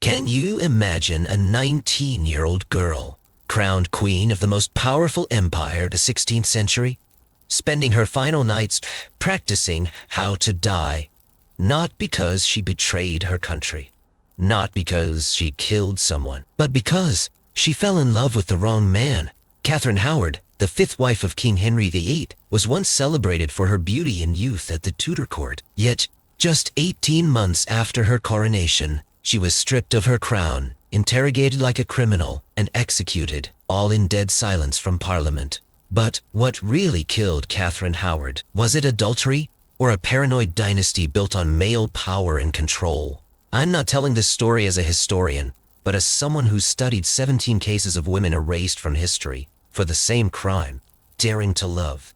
Can you imagine a 19-year-old girl, crowned queen of the most powerful empire of the 16th century, spending her final nights practicing how to die, not because she betrayed her country, not because she killed someone, but because she fell in love with the wrong man? Catherine Howard, the fifth wife of King Henry VIII, was once celebrated for her beauty and youth at the Tudor court. Yet, just 18 months after her coronation, she was stripped of her crown, interrogated like a criminal, and executed, all in dead silence from Parliament. But what really killed Catherine Howard? Was it adultery or a paranoid dynasty built on male power and control? I'm not telling this story as a historian, but as someone who studied 17 cases of women erased from history for the same crime, daring to love,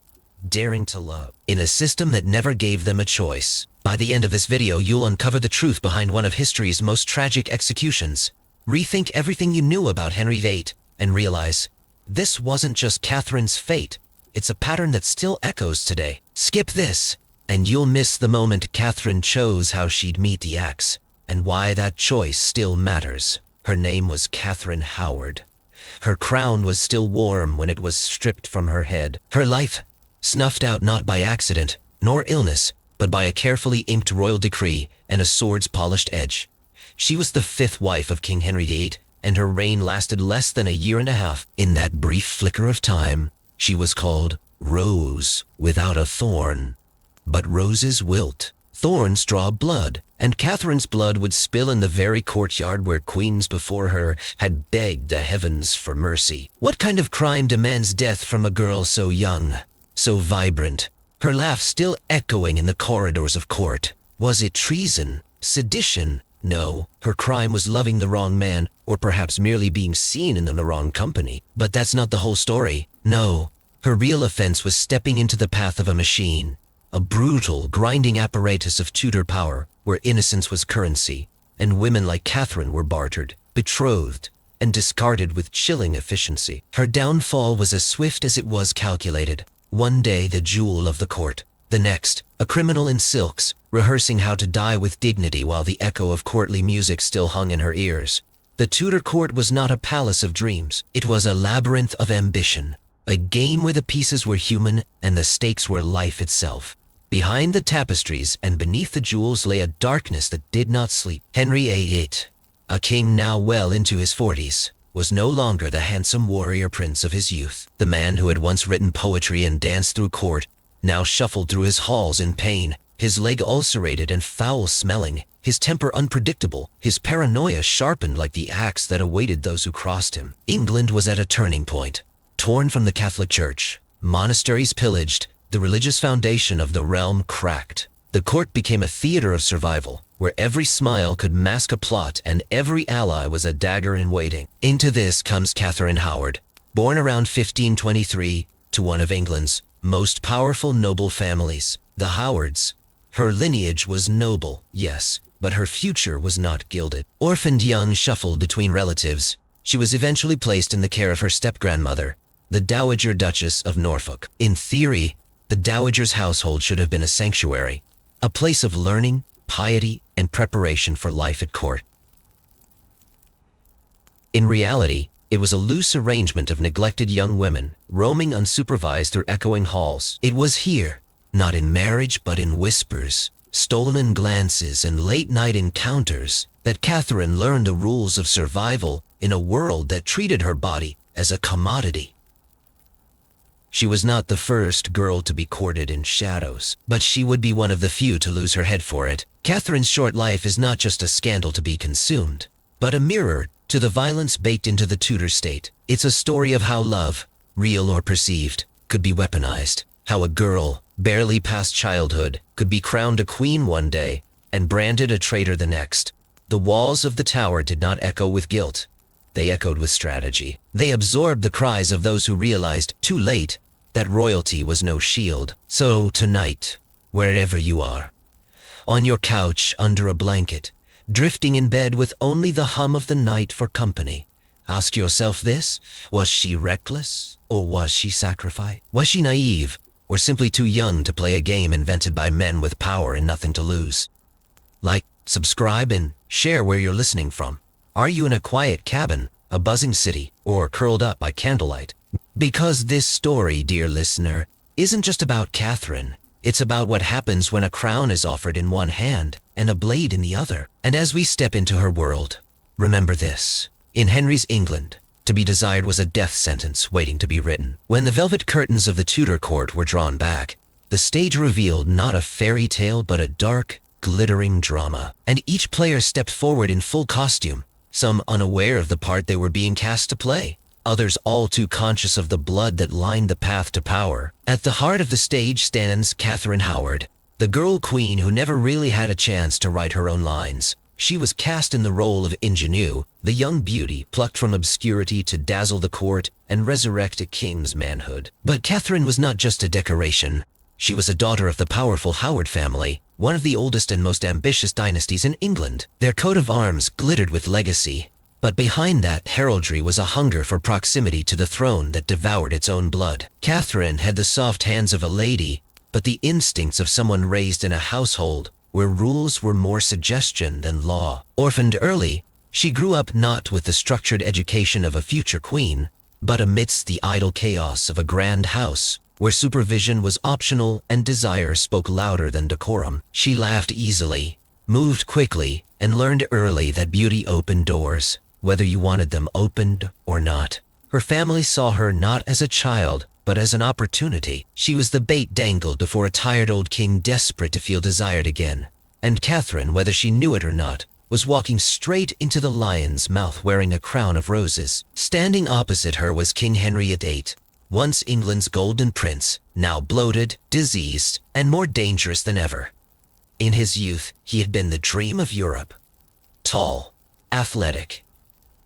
in a system that never gave them a choice. By the end of this video, you'll uncover the truth behind one of history's most tragic executions, rethink everything you knew about Henry VIII, and realize this wasn't just Catherine's fate, it's a pattern that still echoes today. Skip this, and you'll miss the moment Catherine chose how she'd meet the axe, and why that choice still matters. Her name was Catherine Howard. Her crown was still warm when it was stripped from her head. Her life snuffed out not by accident, nor illness, but by a carefully inked royal decree and a sword's polished edge. She was the fifth wife of King Henry VIII, and her reign lasted less than a year and a half. In that brief flicker of time, she was called Rose without a thorn. But roses wilt, thorns draw blood, and Catherine's blood would spill in the very courtyard where queens before her had begged the heavens for mercy. What kind of crime demands death from a girl so young, so vibrant, her laugh still echoing in the corridors of court? Was it treason? Sedition? No, her crime was loving the wrong man, or perhaps merely being seen in the wrong company. But that's not the whole story. No, her real offense was stepping into the path of a machine, a brutal, grinding apparatus of Tudor power, where innocence was currency, and women like Catherine were bartered, betrothed, and discarded with chilling efficiency. Her downfall was as swift as it was calculated. One day the jewel of the court, the next, a criminal in silks, rehearsing how to die with dignity while the echo of courtly music still hung in her ears. The Tudor court was not a palace of dreams. It was a labyrinth of ambition, a game where the pieces were human and the stakes were life itself. Behind the tapestries and beneath the jewels lay a darkness that did not sleep. Henry VIII, a king now well into his 40s, was no longer the handsome warrior prince of his youth. The man who had once written poetry and danced through court now shuffled through his halls in pain, his leg ulcerated and foul-smelling, his temper unpredictable, his paranoia sharpened like the axe that awaited those who crossed him. England was at a turning point. Torn from the Catholic Church, monasteries pillaged, the religious foundation of the realm cracked. The court became a theater of survival, where every smile could mask a plot and every ally was a dagger in waiting. Into this comes Catherine Howard, born around 1523 to one of England's most powerful noble families, the Howards. Her lineage was noble, yes, but her future was not gilded. Orphaned young, shuffled between relatives, she was eventually placed in the care of her step-grandmother, the Dowager Duchess of Norfolk. In theory, the Dowager's household should have been a sanctuary, a place of learning, piety, and preparation for life at court. In reality, it was a loose arrangement of neglected young women, roaming unsupervised through echoing halls. It was here, not in marriage but in whispers, stolen glances, and late-night encounters, that Catherine learned the rules of survival in a world that treated her body as a commodity. She was not the first girl to be courted in shadows, but she would be one of the few to lose her head for it. Catherine's short life is not just a scandal to be consumed, but a mirror to the violence baked into the Tudor state. It's a story of how love, real or perceived, could be weaponized, how a girl, barely past childhood, could be crowned a queen one day and branded a traitor the next. The walls of the tower did not echo with guilt. They echoed with strategy. They absorbed the cries of those who realized, too late, that royalty was no shield. So tonight, wherever you are, on your couch under a blanket, drifting in bed with only the hum of the night for company, ask yourself this: was she reckless, or was she sacrificed? Was she naive, or simply too young to play a game invented by men with power and nothing to lose? Like, subscribe, and share where you're listening from. Are you in a quiet cabin, a buzzing city, or curled up by candlelight? Because this story, dear listener, isn't just about Catherine. It's about what happens when a crown is offered in one hand and a blade in the other. And as we step into her world, remember this. In Henry's England, to be desired was a death sentence waiting to be written. When the velvet curtains of the Tudor court were drawn back, the stage revealed not a fairy tale but a dark, glittering drama. And each player stepped forward in full costume, some unaware of the part they were being cast to play, others all too conscious of the blood that lined the path to power. At the heart of the stage stands Catherine Howard, the girl queen who never really had a chance to write her own lines. She was cast in the role of ingenue, the young beauty plucked from obscurity to dazzle the court and resurrect a king's manhood. But Catherine was not just a decoration. She was a daughter of the powerful Howard family, one of the oldest and most ambitious dynasties in England. Their coat of arms glittered with legacy, but behind that heraldry was a hunger for proximity to the throne that devoured its own blood. Catherine had the soft hands of a lady, but the instincts of someone raised in a household where rules were more suggestion than law. Orphaned early, she grew up not with the structured education of a future queen, but amidst the idle chaos of a grand house, where supervision was optional and desire spoke louder than decorum. She laughed easily, moved quickly, and learned early that beauty opened doors, whether you wanted them opened or not. Her family saw her not as a child, but as an opportunity. She was the bait dangled before a tired old king desperate to feel desired again. And Catherine, whether she knew it or not, was walking straight into the lion's mouth wearing a crown of roses. Standing opposite her was King Henry VIII, once England's golden prince, now bloated, diseased, and more dangerous than ever. In his youth, he had been the dream of Europe. Tall, athletic,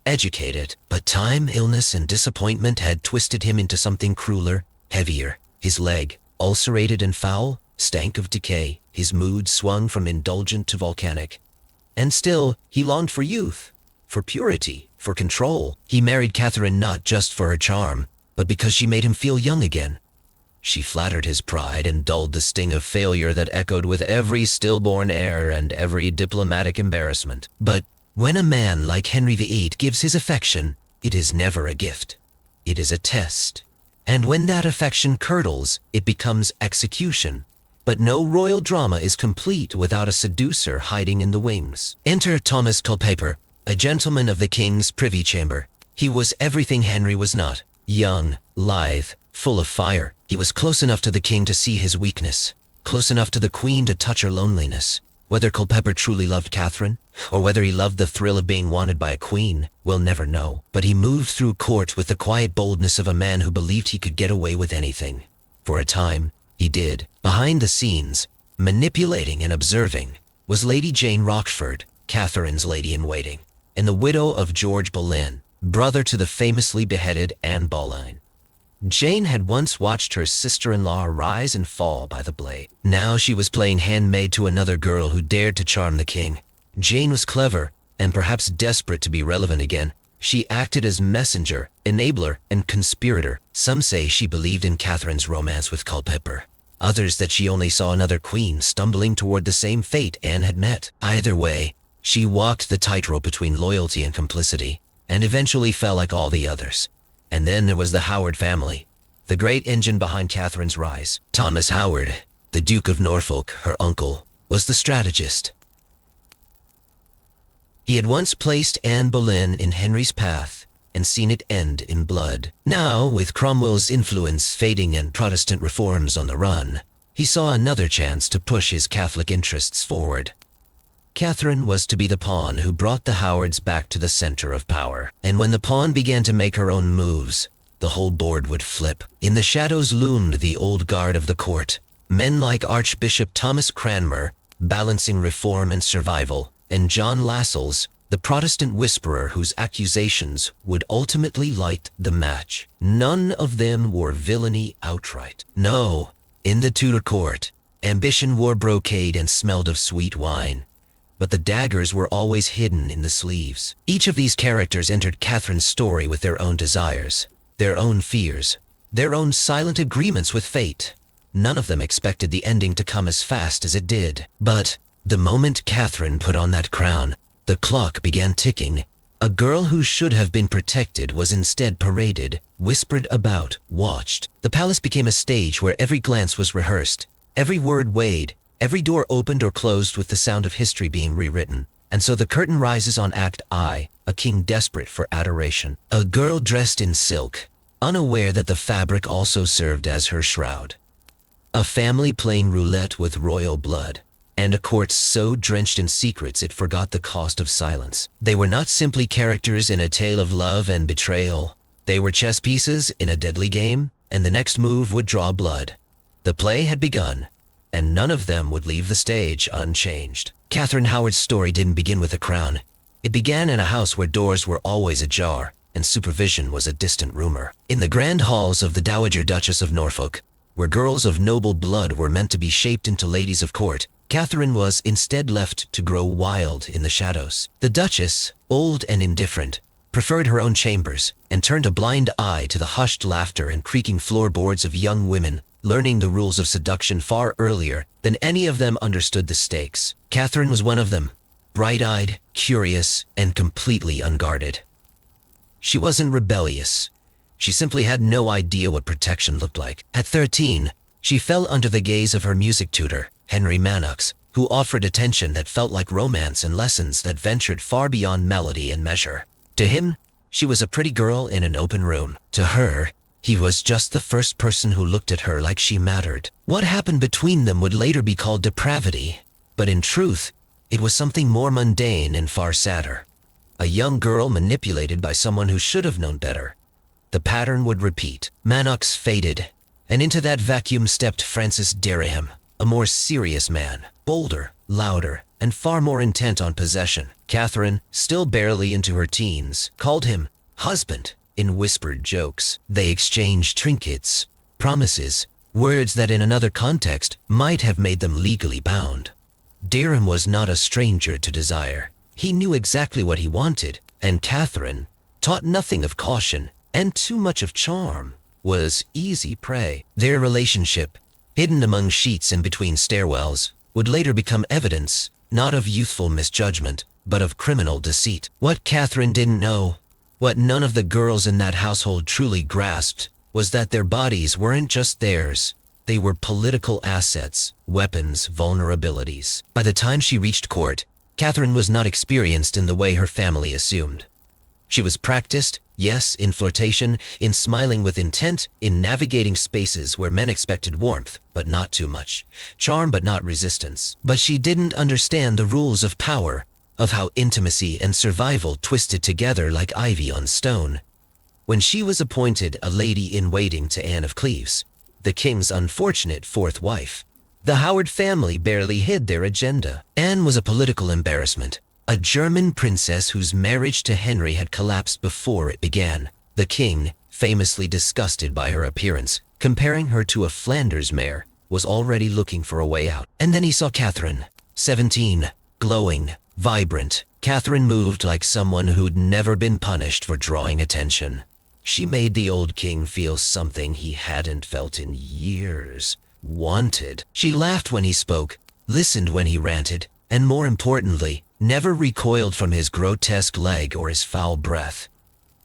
educated, but time, illness, and disappointment had twisted him into something crueler, heavier. His leg, ulcerated and foul, stank of decay. His mood swung from indulgent to volcanic. And still, he longed for youth, for purity, for control. He married Catherine not just for her charm, but because she made him feel young again. She flattered his pride and dulled the sting of failure that echoed with every stillborn heir and every diplomatic embarrassment. But when a man like Henry VIII gives his affection, it is never a gift. It is a test. And when that affection curdles, it becomes execution. But no royal drama is complete without a seducer hiding in the wings. Enter Thomas Culpeper, a gentleman of the king's privy chamber. He was everything Henry was not. Young, lithe, full of fire. He was close enough to the king to see his weakness, close enough to the queen to touch her loneliness. Whether Culpeper truly loved Catherine, or whether he loved the thrill of being wanted by a queen, we'll never know. But he moved through court with the quiet boldness of a man who believed he could get away with anything. For a time, he did. Behind the scenes, manipulating and observing, was Lady Jane Rochford, Catherine's lady-in-waiting, and the widow of George Boleyn, brother to the famously beheaded Anne Boleyn. Jane had once watched her sister-in-law rise and fall by the blade. Now she was playing handmaid to another girl who dared to charm the king. Jane was clever, and perhaps desperate to be relevant again. She acted as messenger, enabler, and conspirator. Some say she believed in Catherine's romance with Culpeper. Others that she only saw another queen stumbling toward the same fate Anne had met. Either way, she walked the tightrope between loyalty and complicity, and eventually fell like all the others. And then there was the Howard family, the great engine behind Catherine's rise. Thomas Howard, the Duke of Norfolk, her uncle, was the strategist. He had once placed Anne Boleyn in Henry's path and seen it end in blood. Now, with Cromwell's influence fading and Protestant reforms on the run, he saw another chance to push his Catholic interests forward. Catherine was to be the pawn who brought the Howards back to the center of power. And when the pawn began to make her own moves, the whole board would flip. In the shadows loomed the old guard of the court, men like Archbishop Thomas Cranmer, balancing reform and survival, and John Lascelles, the Protestant whisperer whose accusations would ultimately light the match. None of them wore villainy outright. No, in the Tudor court, ambition wore brocade and smelled of sweet wine. But the daggers were always hidden in the sleeves. Each of these characters entered Catherine's story with their own desires, their own fears, their own silent agreements with fate. None of them expected the ending to come as fast as it did. But the moment Catherine put on that crown, the clock began ticking. A girl who should have been protected was instead paraded, whispered about, watched. The palace became a stage where every glance was rehearsed, every word weighed, every door opened or closed with the sound of history being rewritten. And so the curtain rises on Act I, a king desperate for adoration. A girl dressed in silk, unaware that the fabric also served as her shroud. A family playing roulette with royal blood, and a court so drenched in secrets it forgot the cost of silence. They were not simply characters in a tale of love and betrayal. They were chess pieces in a deadly game, and the next move would draw blood. The play had begun, and none of them would leave the stage unchanged. Catherine Howard's story didn't begin with a crown. It began in a house where doors were always ajar, and supervision was a distant rumor. In the grand halls of the Dowager Duchess of Norfolk, where girls of noble blood were meant to be shaped into ladies of court, Catherine was instead left to grow wild in the shadows. The Duchess, old and indifferent, preferred her own chambers, and turned a blind eye to the hushed laughter and creaking floorboards of young women, learning the rules of seduction far earlier than any of them understood the stakes. Catherine was one of them, bright-eyed, curious, and completely unguarded. She wasn't rebellious. She simply had no idea what protection looked like. At 13, she fell under the gaze of her music tutor, Henry Manox, who offered attention that felt like romance and lessons that ventured far beyond melody and measure. To him, she was a pretty girl in an open room. To her, he was just the first person who looked at her like she mattered. What happened between them would later be called depravity, but in truth, it was something more mundane and far sadder. A young girl manipulated by someone who should have known better. The pattern would repeat. Manox faded, and into that vacuum stepped Francis Dereham, a more serious man, bolder, louder, and far more intent on possession. Catherine, still barely into her teens, called him husband in whispered jokes. They exchanged trinkets, promises, words that in another context might have made them legally bound. Dereham was not a stranger to desire. He knew exactly what he wanted, and Catherine, taught nothing of caution and too much of charm, was easy prey. Their relationship, hidden among sheets and between stairwells, would later become evidence, not of youthful misjudgment, but of criminal deceit. What Catherine didn't know, what none of the girls in that household truly grasped, was that their bodies weren't just theirs. They were political assets, weapons, vulnerabilities. By the time she reached court, Catherine was not experienced in the way her family assumed. She was practiced, yes, in flirtation, in smiling with intent, in navigating spaces where men expected warmth, but not too much, charm but not resistance. But she didn't understand the rules of power, of how intimacy and survival twisted together like ivy on stone. When she was appointed a lady-in-waiting to Anne of Cleves, the king's unfortunate fourth wife, the Howard family barely hid their agenda. Anne was a political embarrassment, a German princess whose marriage to Henry had collapsed before it began. The king, famously disgusted by her appearance, comparing her to a Flanders mare, was already looking for a way out. And then he saw Catherine, 17, glowing, vibrant. Catherine moved like someone who'd never been punished for drawing attention. She made the old king feel something he hadn't felt in years. Wanted. She laughed when he spoke, listened when he ranted, and more importantly, never recoiled from his grotesque leg or his foul breath.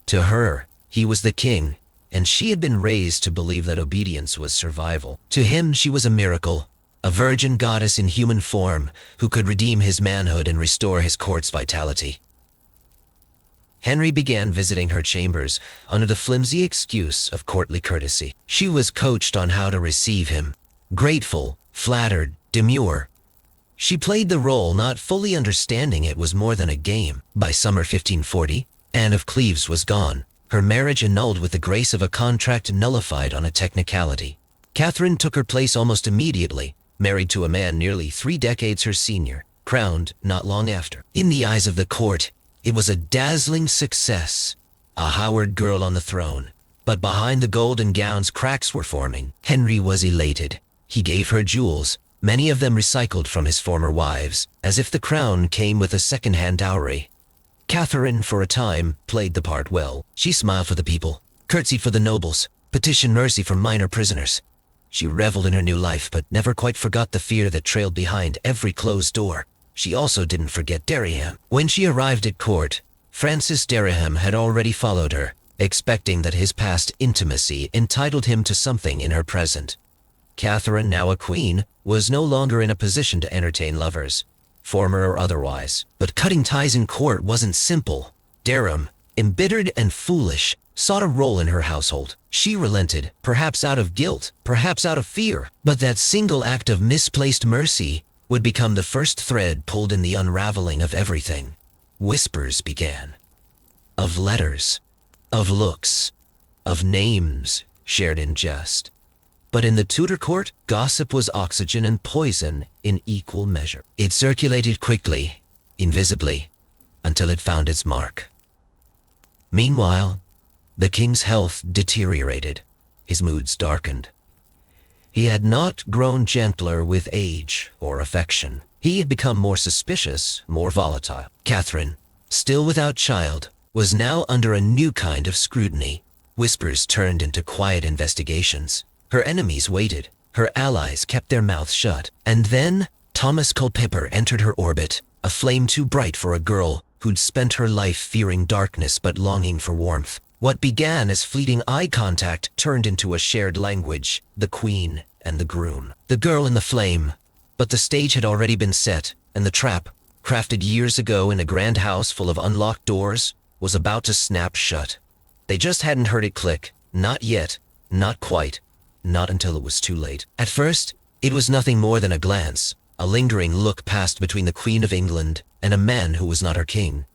To her, he was the king, and she had been raised to believe that obedience was survival. To him, she was a miracle, a virgin goddess in human form who could redeem his manhood and restore his court's vitality. Henry began visiting her chambers under the flimsy excuse of courtly courtesy. She was coached on how to receive him, grateful, flattered, demure. She played the role, not fully understanding it was more than a game. By summer 1540, Anne of Cleves was gone, her marriage annulled with the grace of a contract nullified on a technicality. Catherine took her place almost immediately, married to a man nearly 3 decades her senior, crowned not long after. In the eyes of the court, it was a dazzling success, a Howard girl on the throne. But behind the golden gowns, cracks were forming. Henry was elated. He gave her jewels, many of them recycled from his former wives, as if the crown came with a second-hand dowry. Catherine, for a time, played the part well. She smiled for the people, curtsied for the nobles, petitioned mercy for minor prisoners. She reveled in her new life, but never quite forgot the fear that trailed behind every closed door. She also didn't forget Dereham. When she arrived at court, Francis Dereham had already followed her, expecting that his past intimacy entitled him to something in her present. Catherine, now a queen, was no longer in a position to entertain lovers, former or otherwise. But cutting ties in court wasn't simple. Dereham, embittered and foolish, sought a role in her household. She relented, perhaps out of guilt, perhaps out of fear. But that single act of misplaced mercy would become the first thread pulled in the unraveling of everything. Whispers began. Of letters, of looks, of names shared in jest. But in the Tudor court, gossip was oxygen and poison in equal measure. It circulated quickly, invisibly, until it found its mark. Meanwhile, the king's health deteriorated. His moods darkened. He had not grown gentler with age or affection. He had become more suspicious, more volatile. Catherine, still without child, was now under a new kind of scrutiny. Whispers turned into quiet investigations. Her enemies waited. Her allies kept their mouths shut. And then Thomas Culpeper entered her orbit, a flame too bright for a girl who'd spent her life fearing darkness but longing for warmth. What began as fleeting eye contact turned into a shared language, the queen and the groom. The girl and the flame. But the stage had already been set, and the trap, crafted years ago in a grand house full of unlocked doors, was about to snap shut. They just hadn't heard it click. Not yet. Not quite. Not until it was too late. At first, it was nothing more than a glance. A lingering look passed between the Queen of England and a man who was not her king.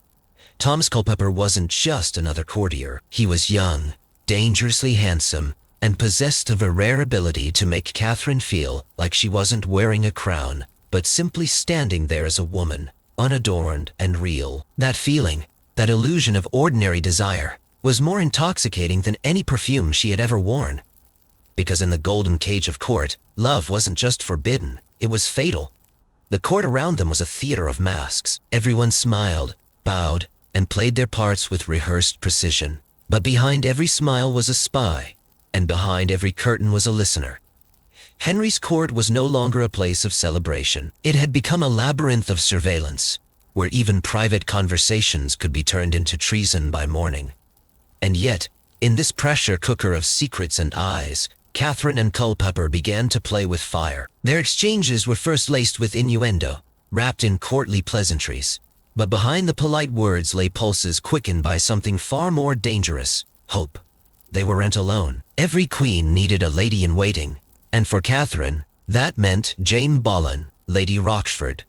Thomas Culpeper wasn't just another courtier. He was young, dangerously handsome, and possessed of a rare ability to make Catherine feel like she wasn't wearing a crown, but simply standing there as a woman, unadorned and real. That feeling, that illusion of ordinary desire, was more intoxicating than any perfume she had ever worn. Because in the golden cage of court, love wasn't just forbidden, it was fatal. The court around them was a theater of masks. Everyone smiled, bowed, and played their parts with rehearsed precision. But behind every smile was a spy, and behind every curtain was a listener. Henry's court was no longer a place of celebration. It had become a labyrinth of surveillance, where even private conversations could be turned into treason by morning. And yet, in this pressure cooker of secrets and eyes, Catherine and Culpeper began to play with fire. Their exchanges were first laced with innuendo, wrapped in courtly pleasantries. But behind the polite words lay pulses quickened by something far more dangerous, hope. They weren't alone. Every queen needed a lady-in-waiting, and for Catherine, that meant Jane Boleyn, Lady Rochford.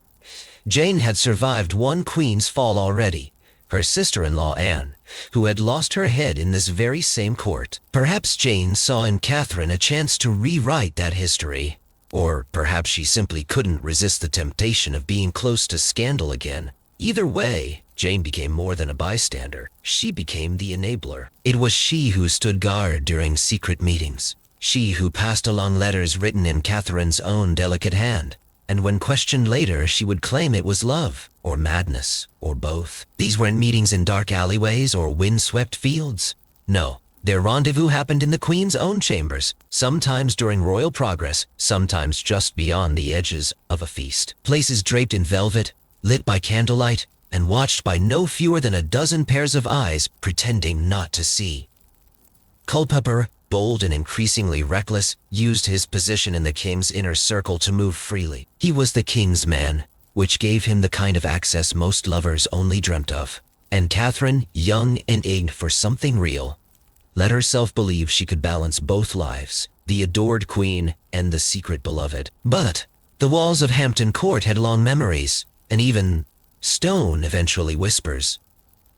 Jane had survived one queen's fall already, her sister-in-law Anne, who had lost her head in this very same court. Perhaps Jane saw in Catherine a chance to rewrite that history, or perhaps she simply couldn't resist the temptation of being close to scandal again. Either way, Jane became more than a bystander. She became the enabler. It was she who stood guard during secret meetings. She who passed along letters written in Catherine's own delicate hand. And when questioned later, she would claim it was love, or madness, or both. These weren't meetings in dark alleyways or wind-swept fields. No, their rendezvous happened in the Queen's own chambers, sometimes during royal progress, sometimes just beyond the edges of a feast. Places draped in velvet, lit by candlelight, and watched by no fewer than a dozen pairs of eyes pretending not to see. Culpeper, bold and increasingly reckless, used his position in the king's inner circle to move freely. He was the king's man, which gave him the kind of access most lovers only dreamt of. And Catherine, young and aimed for something real, let herself believe she could balance both lives, the adored queen and the secret beloved. But the walls of Hampton Court had long memories, and even stone eventually whispers.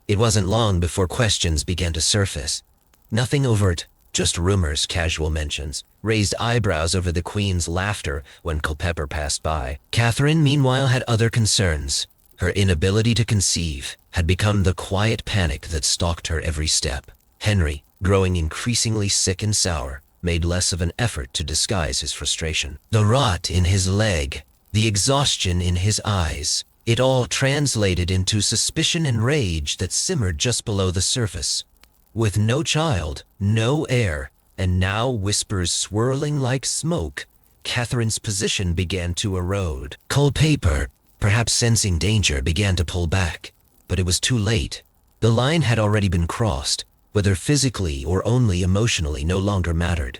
It wasn't long before questions began to surface. Nothing overt, just rumors, casual mentions, raised eyebrows over the Queen's laughter when Culpeper passed by. Catherine, meanwhile, had other concerns. Her inability to conceive had become the quiet panic that stalked her every step. Henry, growing increasingly sick and sour, made less of an effort to disguise his frustration. The rot in his leg, the exhaustion in his eyes, it all translated into suspicion and rage that simmered just below the surface. With no child, no heir, and now whispers swirling like smoke, Catherine's position began to erode. Culpeper, perhaps sensing danger, began to pull back, but it was too late. The line had already been crossed, whether physically or only emotionally no longer mattered.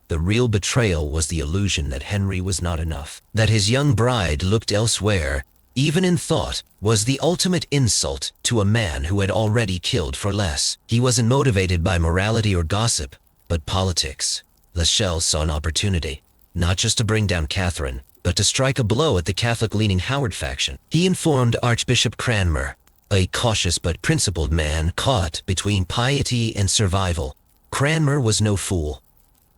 The real betrayal was the illusion that Henry was not enough, that his young bride looked elsewhere, even in thought, was the ultimate insult to a man who had already killed for less. He wasn't motivated by morality or gossip, but politics. Lascelles saw an opportunity, not just to bring down Catherine, but to strike a blow at the Catholic-leaning Howard faction. He informed Archbishop Cranmer, a cautious but principled man caught between piety and survival. Cranmer was no fool.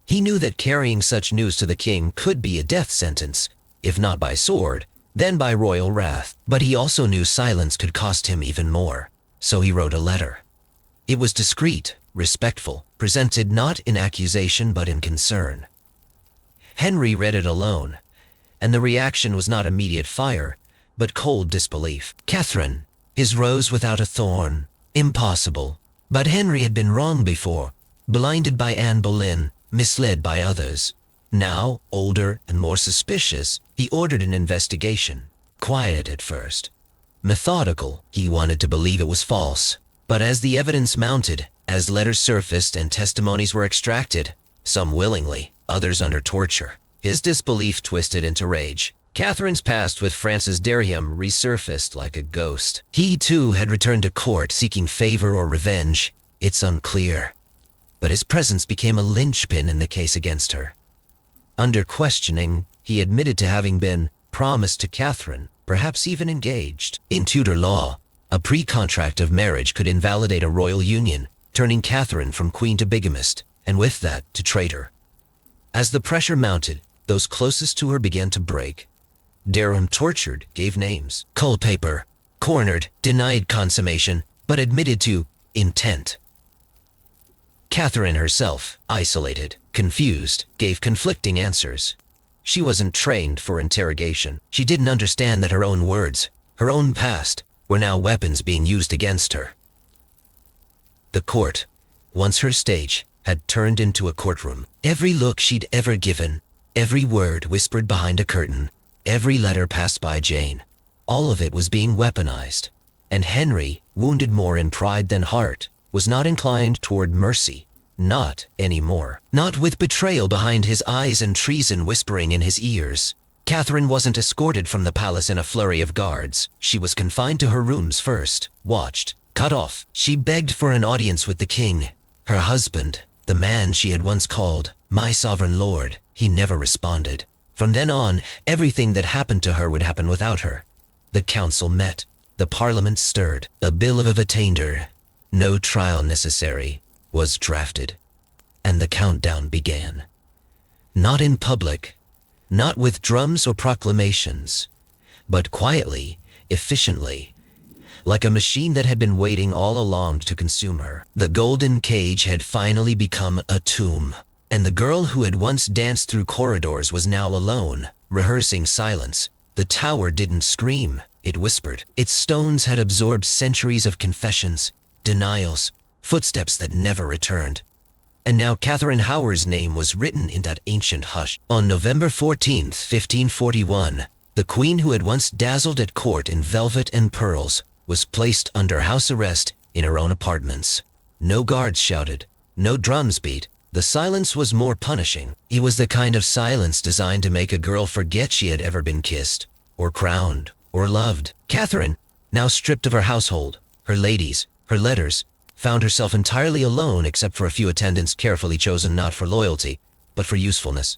He knew that carrying such news to the king could be a death sentence, if not by sword, then by royal wrath. But he also knew silence could cost him even more, so he wrote a letter. It was discreet, respectful, presented not in accusation but in concern. Henry read it alone, and the reaction was not immediate fire, but cold disbelief. Catherine, his rose without a thorn. Impossible. But Henry had been wrong before, blinded by Anne Boleyn, misled by others. Now, older and more suspicious, he ordered an investigation. Quiet at first. Methodical, he wanted to believe it was false. But as the evidence mounted, as letters surfaced and testimonies were extracted, some willingly, others under torture, his disbelief twisted into rage. Catherine's past with Francis Dereham resurfaced like a ghost. He too had returned to court seeking favor or revenge. It's unclear. But his presence became a linchpin in the case against her. Under questioning, he admitted to having been promised to Catherine, perhaps even engaged. In Tudor law, a pre-contract of marriage could invalidate a royal union, turning Catherine from queen to bigamist, and with that, to traitor. As the pressure mounted, those closest to her began to break. Dereham tortured, gave names, Culpeper, cornered, denied consummation, but admitted to intent. Catherine herself, isolated, confused, gave conflicting answers. She wasn't trained for interrogation. She didn't understand that her own words, her own past, were now weapons being used against her. The court, once her stage, had turned into a courtroom. Every look she'd ever given, every word whispered behind a curtain, every letter passed by Jane, all of it was being weaponized. And Henry, wounded more in pride than heart, was not inclined toward mercy. Not anymore. Not with betrayal behind his eyes and treason whispering in his ears. Catherine wasn't escorted from the palace in a flurry of guards. She was confined to her rooms first, watched, cut off. She begged for an audience with the king, her husband, the man she had once called my sovereign lord. He never responded. From then on, everything that happened to her would happen without her. The council met. The parliament stirred. A bill of attainder, no trial necessary, was drafted. And the countdown began. Not in public, not with drums or proclamations, but quietly, efficiently, like a machine that had been waiting all along to consume her. The golden cage had finally become a tomb, and the girl who had once danced through corridors was now alone, rehearsing silence. The tower didn't scream, it whispered. Its stones had absorbed centuries of confessions, denials, footsteps that never returned. And now Catherine Howard's name was written in that ancient hush. On November 14th, 1541, the queen who had once dazzled at court in velvet and pearls was placed under house arrest in her own apartments. No guards shouted, no drums beat. The silence was more punishing. It was the kind of silence designed to make a girl forget she had ever been kissed, or crowned, or loved. Catherine, now stripped of her household, her ladies, her letters, found herself entirely alone except for a few attendants carefully chosen not for loyalty, but for usefulness.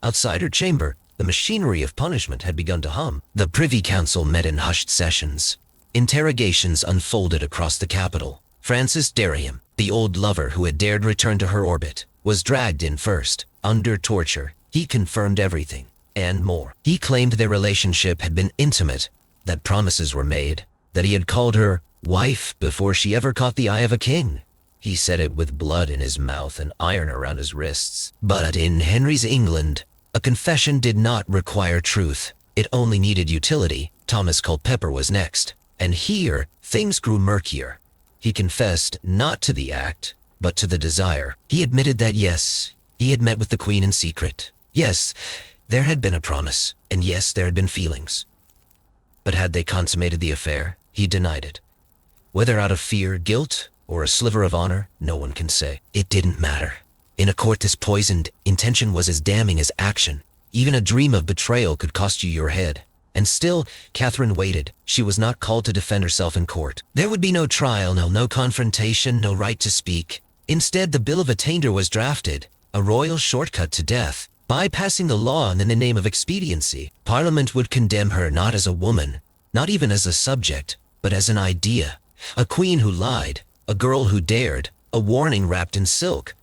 Outside her chamber, the machinery of punishment had begun to hum. The Privy Council met in hushed sessions. Interrogations unfolded across the capital. Francis Dereham, the old lover who had dared return to her orbit, was dragged in first. Under torture, he confirmed everything, and more. He claimed their relationship had been intimate, that promises were made, that he had called her wife before she ever caught the eye of a king. He said it with blood in his mouth and iron around his wrists. But in Henry's England, a confession did not require truth. It only needed utility. Thomas Culpeper was next. And here, things grew murkier. He confessed not to the act, but to the desire. He admitted that yes, he had met with the queen in secret. Yes, there had been a promise. And yes, there had been feelings. But had they consummated the affair? He denied it. Whether out of fear, guilt, or a sliver of honor, no one can say. It didn't matter. In a court this poisoned, intention was as damning as action. Even a dream of betrayal could cost you your head. And still, Catherine waited. She was not called to defend herself in court. There would be no trial, no confrontation, no right to speak. Instead, the Bill of Attainder was drafted, a royal shortcut to death. Bypassing the law in the name of expediency, Parliament would condemn her not as a woman, not even as a subject, but as an idea. A queen who lied, a girl who dared, a warning wrapped in silk.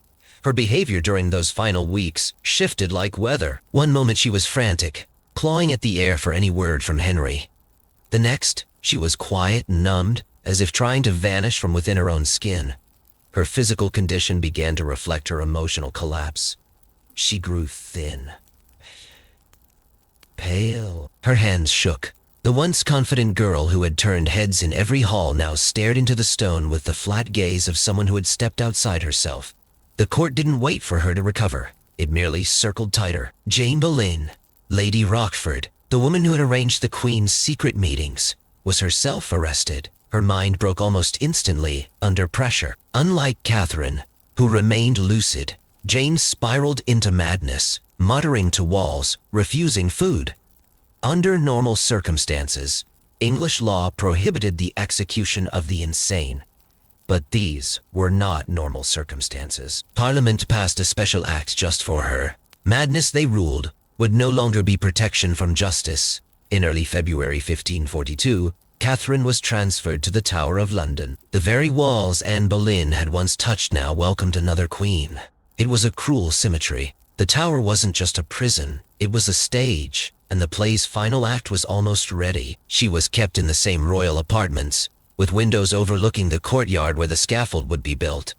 Her behavior during those final weeks shifted like weather. One moment she was frantic, clawing at the air for any word from Henry. The next, she was quiet and numbed, as if trying to vanish from within her own skin. Her physical condition began to reflect her emotional collapse. She grew thin, pale. Her hands shook. The once confident girl who had turned heads in every hall now stared into the stone with the flat gaze of someone who had stepped outside herself. The court didn't wait for her to recover. It merely circled tighter. Jane Boleyn, Lady Rochford, the woman who had arranged the Queen's secret meetings, was herself arrested. Her mind broke almost instantly under pressure. Unlike Catherine, who remained lucid, Jane spiraled into madness, muttering to walls, refusing food. Under normal circumstances, English law prohibited the execution of the insane. But these were not normal circumstances. Parliament passed a special act just for her. Madness, they ruled, would no longer be protection from justice. In early February 1542, Catherine was transferred to the Tower of London. The very walls Anne Boleyn had once touched now welcomed another queen. It was a cruel symmetry. The Tower wasn't just a prison, it was a stage, and the play's final act was almost ready. She was kept in the same royal apartments, with windows overlooking the courtyard where the scaffold would be built.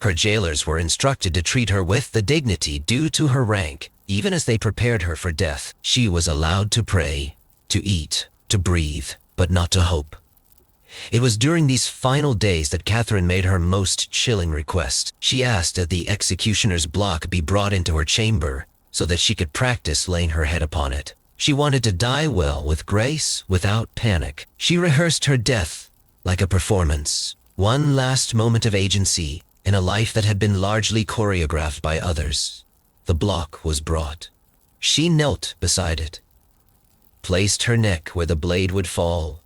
Her jailers were instructed to treat her with the dignity due to her rank. Even as they prepared her for death, she was allowed to pray, to eat, to breathe, but not to hope. It was during these final days that Catherine made her most chilling request. She asked that the executioner's block be brought into her chamber so that she could practice laying her head upon it. She wanted to die well, with grace, without panic. She rehearsed her death like a performance, one last moment of agency in a life that had been largely choreographed by others. The block was brought. She knelt beside it, placed her neck where the blade would fall,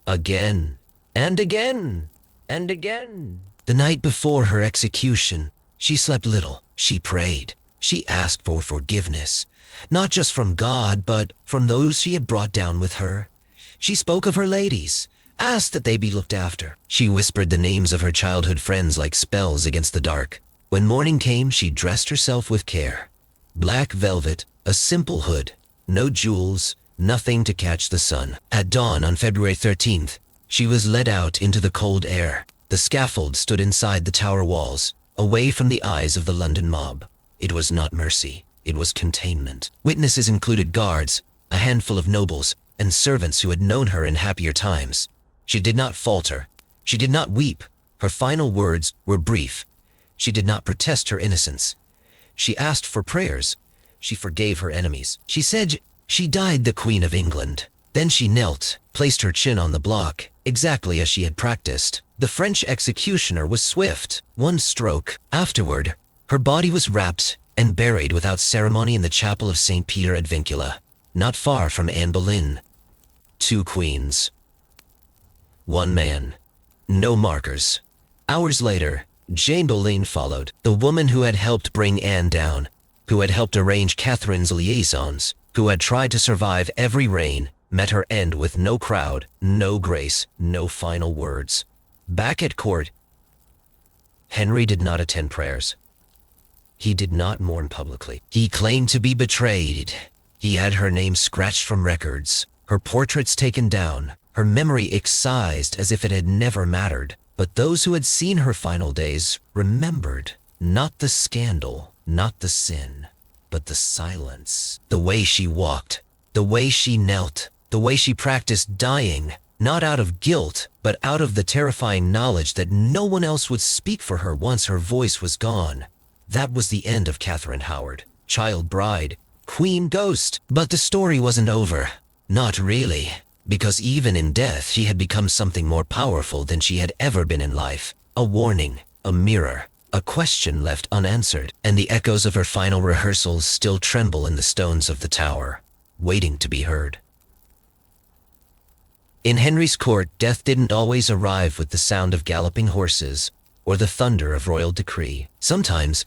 again, and again, and again. The night before her execution, she slept little. She prayed. She asked for forgiveness, not just from God, but from those she had brought down with her. She spoke of her ladies, asked that they be looked after. She whispered the names of her childhood friends like spells against the dark. When morning came, she dressed herself with care. Black velvet, a simple hood, no jewels, nothing to catch the sun. At dawn on February 13th, she was led out into the cold air. The scaffold stood inside the tower walls, away from the eyes of the London mob. It was not mercy, it was containment. Witnesses included guards, a handful of nobles, and servants who had known her in happier times. She did not falter. She did not weep. Her final words were brief. She did not protest her innocence. She asked for prayers. She forgave her enemies. She said she died the Queen of England. Then she knelt, placed her chin on the block, exactly as she had practiced. The French executioner was swift. One stroke. Afterward, her body was wrapped and buried without ceremony in the chapel of St. Peter ad Vincula, not far from Anne Boleyn. 2 queens. 1 man. No markers. Hours later, Jane Boleyn followed, the woman who had helped bring Anne down, who had helped arrange Catherine's liaisons, who had tried to survive every reign, met her end with no crowd, no grace, no final words. Back at court, Henry did not attend prayers. He did not mourn publicly. He claimed to be betrayed. He had her name scratched from records, her portraits taken down, her memory excised as if it had never mattered. But those who had seen her final days remembered not the scandal, not the sin, but the silence. The way she walked, the way she knelt, the way she practiced dying, not out of guilt, but out of the terrifying knowledge that no one else would speak for her once her voice was gone. That was the end of Catherine Howard, child bride, queen ghost. But the story wasn't over. Not really. because even in death she had become something more powerful than she had ever been in life. A warning, a mirror, a question left unanswered, and the echoes of her final rehearsals still tremble in the stones of the tower, waiting to be heard. In Henry's court, death didn't always arrive with the sound of galloping horses or the thunder of royal decree. Sometimes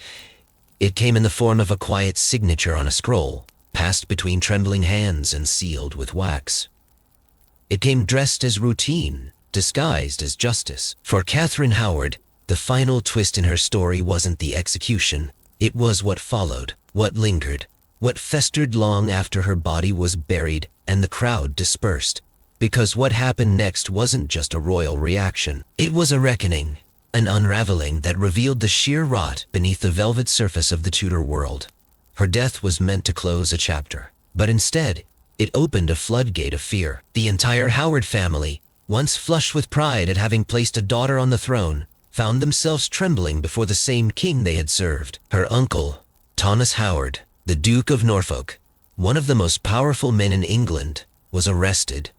it came in the form of a quiet signature on a scroll, passed between trembling hands and sealed with wax. It came dressed as routine, disguised as justice. For Catherine Howard, the final twist in her story wasn't the execution. It was what followed, what lingered, what festered long after her body was buried and the crowd dispersed. Because what happened next wasn't just a royal reaction. It was a reckoning, an unraveling that revealed the sheer rot beneath the velvet surface of the Tudor world. Her death was meant to close a chapter, but instead, it opened a floodgate of fear. The entire Howard family, once flushed with pride at having placed a daughter on the throne, found themselves trembling before the same king they had served. Her uncle, Thomas Howard, the Duke of Norfolk, one of the most powerful men in England, was arrested.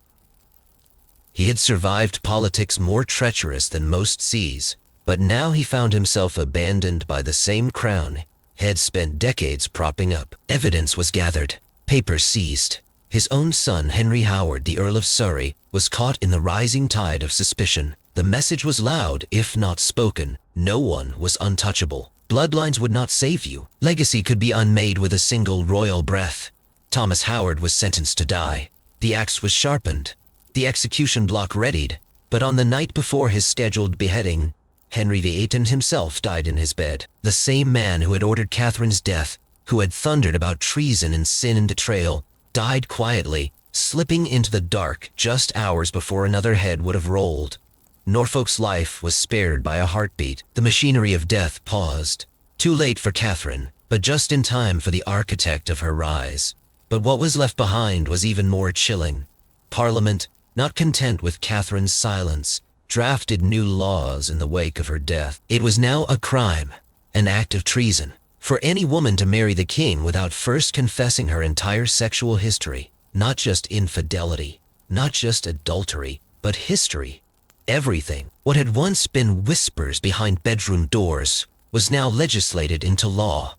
He had survived politics more treacherous than most seas, but now he found himself abandoned by the same crown he had spent decades propping up. Evidence was gathered, papers seized. His own son, Henry Howard, the Earl of Surrey, was caught in the rising tide of suspicion. The message was loud, if not spoken. No one was untouchable. Bloodlines would not save you. Legacy could be unmade with a single royal breath. Thomas Howard was sentenced to die. The axe was sharpened, the execution block readied, but on the night before his scheduled beheading, Henry VIII himself died in his bed. The same man who had ordered Catherine's death, who had thundered about treason and sin and betrayal, died quietly, slipping into the dark just hours before another head would have rolled. Norfolk's life was spared by a heartbeat. The machinery of death paused. Too late for Catherine, but just in time for the architect of her rise. But what was left behind was even more chilling. Parliament, not content with Catherine's silence, drafted new laws in the wake of her death. It was now a crime, an act of treason, for any woman to marry the king without first confessing her entire sexual history. Not just infidelity, not just adultery, but history. Everything. What had once been whispers behind bedroom doors was now legislated into law.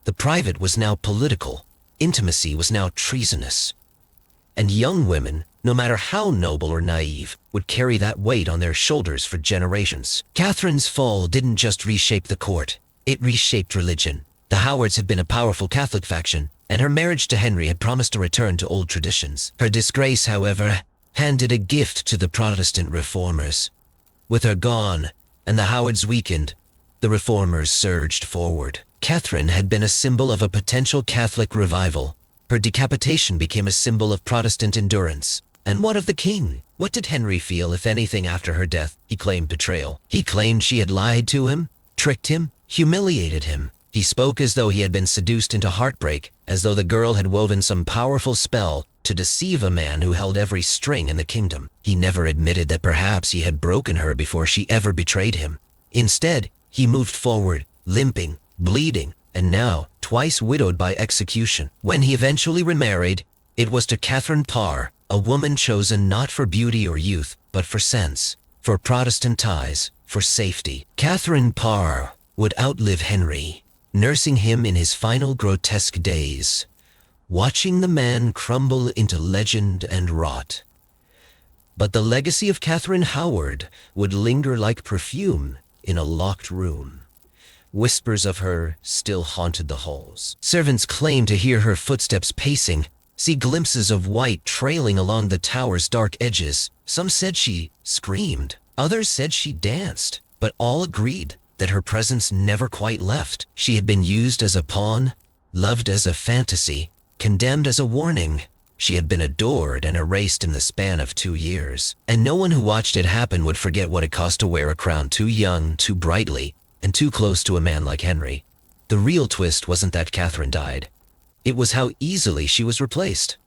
The private was now political. Intimacy was now treasonous. And young women, no matter how noble or naive, would carry that weight on their shoulders for generations. Catherine's fall didn't just reshape the court, it reshaped religion. The Howards had been a powerful Catholic faction, and her marriage to Henry had promised a return to old traditions. Her disgrace, however, handed a gift to the Protestant reformers. With her gone, and the Howards weakened, the reformers surged forward. Catherine had been a symbol of a potential Catholic revival. Her decapitation became a symbol of Protestant endurance. And what of the king? What did Henry feel, if anything, after her death? He claimed betrayal. He claimed she had lied to him, tricked him, humiliated him. He spoke as though he had been seduced into heartbreak, as though the girl had woven some powerful spell to deceive a man who held every string in the kingdom. He never admitted that perhaps he had broken her before she ever betrayed him. Instead, he moved forward, limping, bleeding, and now twice widowed by execution. When he eventually remarried, it was to Catherine Parr, a woman chosen not for beauty or youth, but for sense, for Protestant ties, for safety. Catherine Parr would outlive Henry, nursing him in his final grotesque days, watching the man crumble into legend and rot. But the legacy of Catherine Howard would linger like perfume in a locked room. Whispers of her still haunted the halls. Servants claimed to hear her footsteps pacing, see glimpses of white trailing along the tower's dark edges. Some said she screamed, others said she danced, but all agreed that her presence never quite left. She had been used as a pawn, loved as a fantasy, condemned as a warning. She had been adored and erased in the span of 2 years, and no one who watched it happen would forget what it cost to wear a crown too young, too brightly, and too close to a man like Henry. The real twist wasn't that Catherine died. It was how easily she was replaced.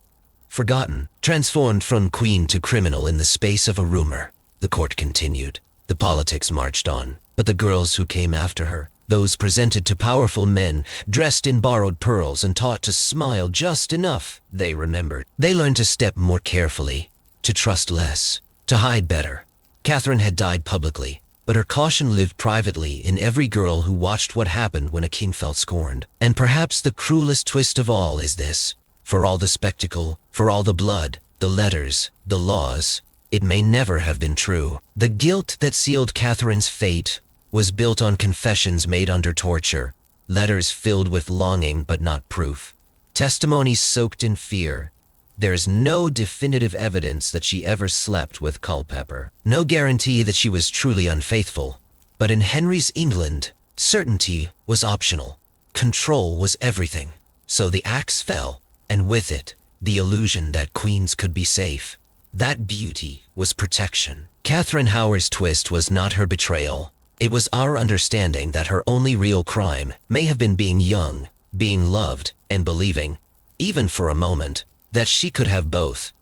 Forgotten, transformed from queen to criminal in the space of a rumor. The court continued. The politics marched on. But the girls who came after her, those presented to powerful men, dressed in borrowed pearls and taught to smile just enough, they remembered. They learned to step more carefully, to trust less, to hide better. Catherine had died publicly, but her caution lived privately in every girl who watched what happened when a king felt scorned. And perhaps the cruelest twist of all is this: for all the spectacle, for all the blood, the letters, the laws, it may never have been true. The guilt that sealed Catherine's fate was built on confessions made under torture, letters filled with longing but not proof, testimonies soaked in fear. There's no definitive evidence that she ever slept with Culpeper, no guarantee that she was truly unfaithful. But in Henry's England, certainty was optional. Control was everything. So the axe fell, and with it, the illusion that queens could be safe. That beauty was protection. Catherine Howard's twist was not her betrayal. It was our understanding that her only real crime may have been being young, being loved, and believing, even for a moment, that she could have both.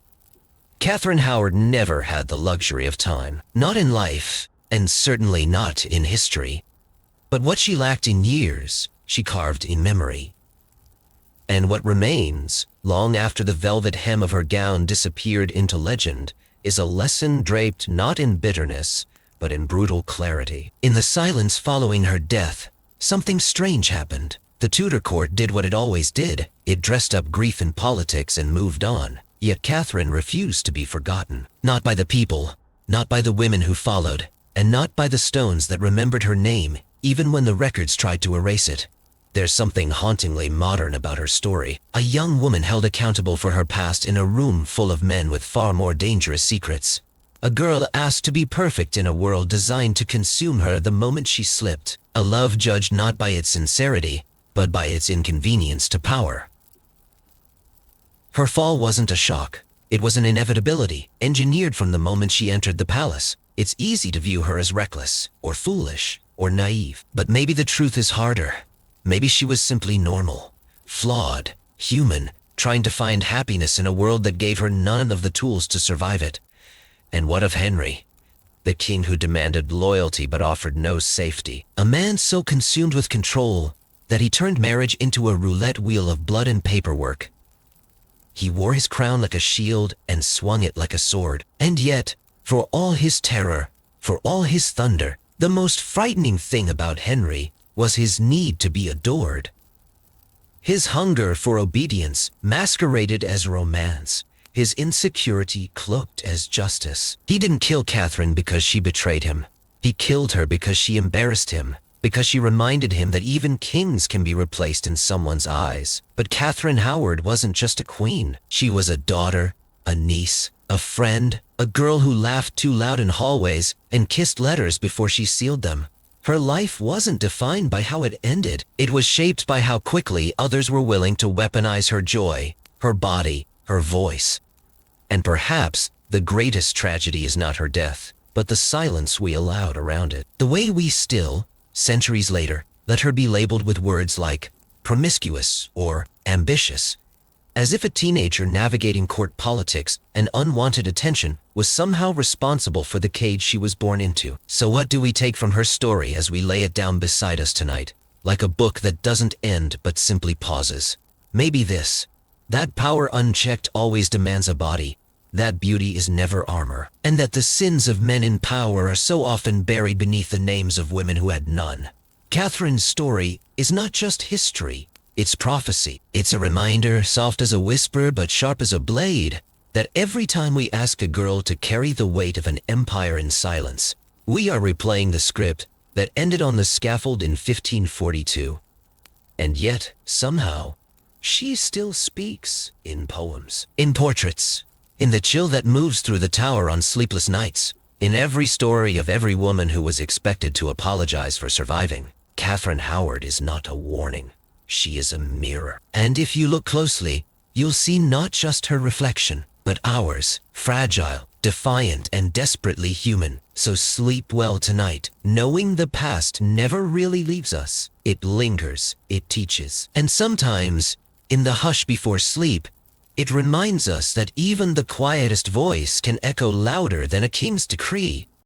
Catherine Howard never had the luxury of time, not in life, and certainly not in history. But what she lacked in years, she carved in memory. And what remains, long after the velvet hem of her gown disappeared into legend, is a lesson draped not in bitterness, but in brutal clarity. In the silence following her death, something strange happened. The Tudor court did what it always did. It dressed up grief in politics and moved on. Yet Catherine refused to be forgotten. Not by the people, not by the women who followed, and not by the stones that remembered her name, even when the records tried to erase it. There's something hauntingly modern about her story. A young woman held accountable for her past in a room full of men with far more dangerous secrets. A girl asked to be perfect in a world designed to consume her the moment she slipped. A love judged not by its sincerity, but by its inconvenience to power. Her fall wasn't a shock. It was an inevitability, engineered from the moment she entered the palace. It's easy to view her as reckless, or foolish, or naive. But maybe the truth is harder. Maybe she was simply normal, flawed, human, trying to find happiness in a world that gave her none of the tools to survive it. And what of Henry? The king who demanded loyalty but offered no safety. A man so consumed with control that he turned marriage into a roulette wheel of blood and paperwork. He wore his crown like a shield and swung it like a sword. And yet, for all his terror, for all his thunder, the most frightening thing about Henry was his need to be adored. His hunger for obedience masqueraded as romance, his insecurity cloaked as justice. He didn't kill Catherine because she betrayed him. He killed her because she embarrassed him, because she reminded him that even kings can be replaced in someone's eyes. But Catherine Howard wasn't just a queen. She was a daughter, a niece, a friend, a girl who laughed too loud in hallways and kissed letters before she sealed them. Her life wasn't defined by how it ended. It was shaped by how quickly others were willing to weaponize her joy, her body, her voice. And perhaps the greatest tragedy is not her death, but the silence we allowed around it. The way we still, centuries later, let her be labeled with words like promiscuous or ambitious, as if a teenager navigating court politics and unwanted attention was somehow responsible for the cage she was born into. So what do we take from her story as we lay it down beside us tonight, like a book that doesn't end but simply pauses? Maybe this: that power unchecked always demands a body, that beauty is never armor, and that the sins of men in power are so often buried beneath the names of women who had none. Catherine's story is not just history, it's prophecy. It's a reminder, soft as a whisper but sharp as a blade, that every time we ask a girl to carry the weight of an empire in silence, we are replaying the script that ended on the scaffold in 1542. And yet, somehow, she still speaks in poems, in portraits, in the chill that moves through the tower on sleepless nights, in every story of every woman who was expected to apologize for surviving. Catherine Howard is not a warning. She is a mirror. And if you look closely, you'll see not just her reflection, but ours, fragile, defiant, and desperately human. So sleep well tonight, knowing the past never really leaves us. It lingers, it teaches. And sometimes, in the hush before sleep, it reminds us that even the quietest voice can echo louder than a king's decree.